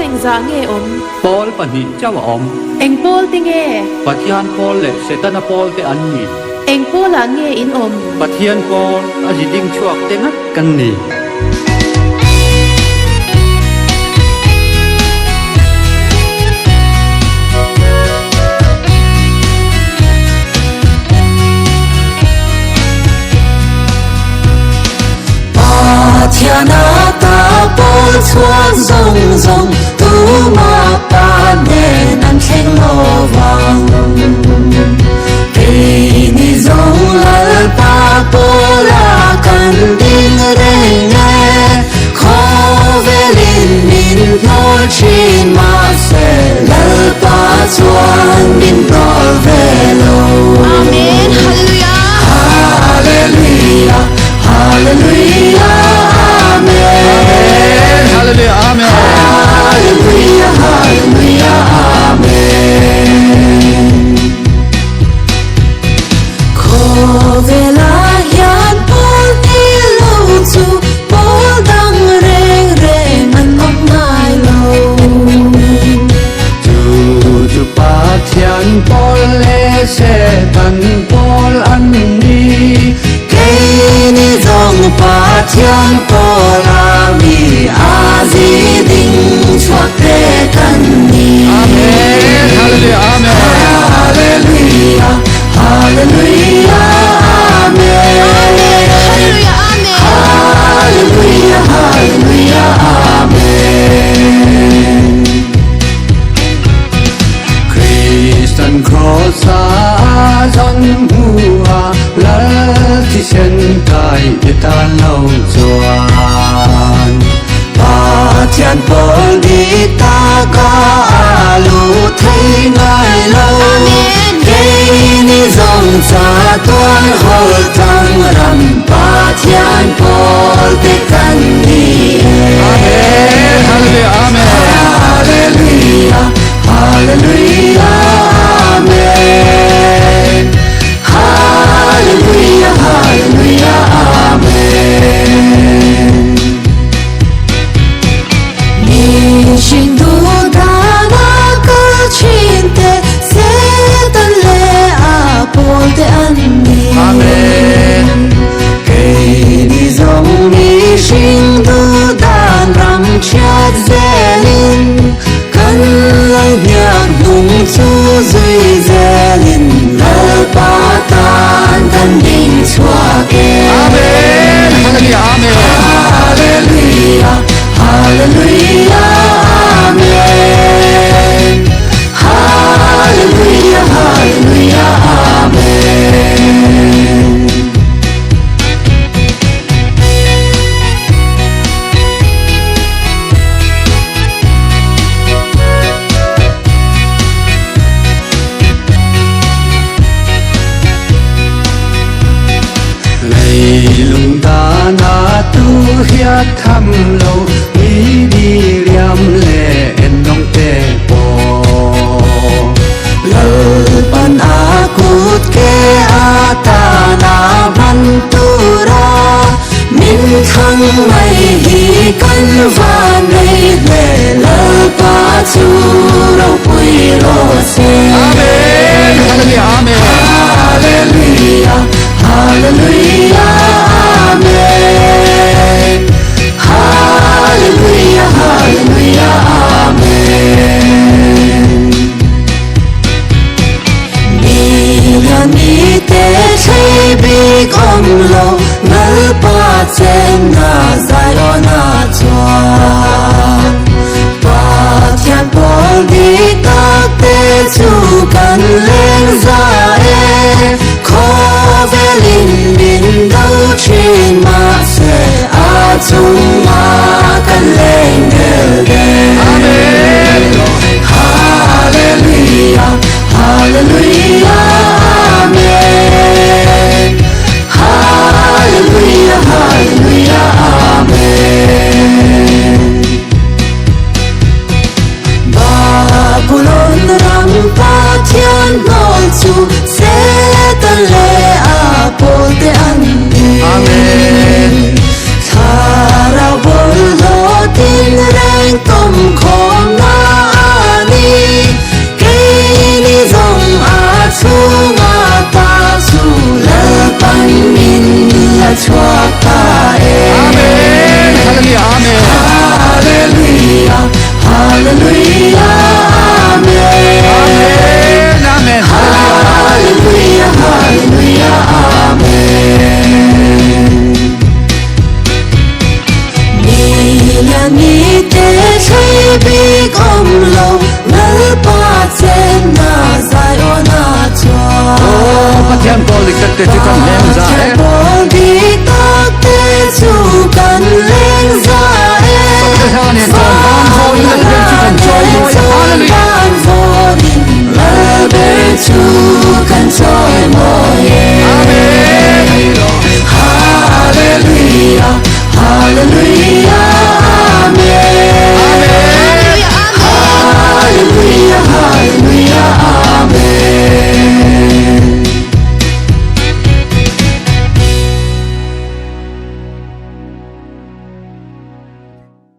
eng za nge om Paul pani chawa om eng Paul ti nge Pathian Paul le Setana Paul te an ni eng Paul a nge in om Pathian Paul a hi ding chuak te ngat kan ni Pathiana ta Paul chuak zong zong tu ma pa ne nan thleng lo wang ni zong lal pa pola kan ding re nge kho velin min lo chin ma se lal pa chuan min rol velo Amen hallelujah hallelujah hallelujah amen Hallelujah amen hallelujah hallelujah amen Vela yan Paul ti lo chu Paul dang reng reng an ngọc ngai lo Tu Pathian Paul le Setan Paul an ni Cây ni dòng Pathian Paul ami azi ding chuak te kan ni Amen Hallelujah amen Hallelujah Hallelujah amen hallelujah amen Hallelujah hallelujah amen Christian cross a zon hua la ti sen tai ta lâu chuan Pathian Paul đi ta ca lu thấy ngài lâu cây ni dòng cha tuan hol thang ram Pathian Paul te kan ni Amen Hallelujah amen Hallelujah Hallelujah amen Hallelujah Hallelujah amen Nishin du dana ka chinte Setan le Paul te anni Amen Cây ni dòng nishin du dan ram chat zelin Kan lang nhạc nung chu duy zelin Lal pa tan kan ding chua ke Amen Hallelujah amen Hallelujah Hallelujah amen Hallelujah Hallelujah amen lung ta na tu hiat tham lo mi di riam le en dong te po Lal pan akut ke atana bantura Min thang mai hi kan van nei le lal pa chu ro pui ro se Amen Hallelujah amen Hallelujah Hallelujah amen Hallelujah Hallelujah amen Million ni te chei big om lo ngal pa chen na zai lo na chua Pathian Paul di ta te chu kan leng za e kho velin bin dau chin ma se a chung ma kan leng del de Amen Hallelujah Hallelujah amen Hallelujah Hallelujah amen Babylon ram Pathian Paul chu Setan le Paul te anni Amen Thara bol lo tin reng tom kho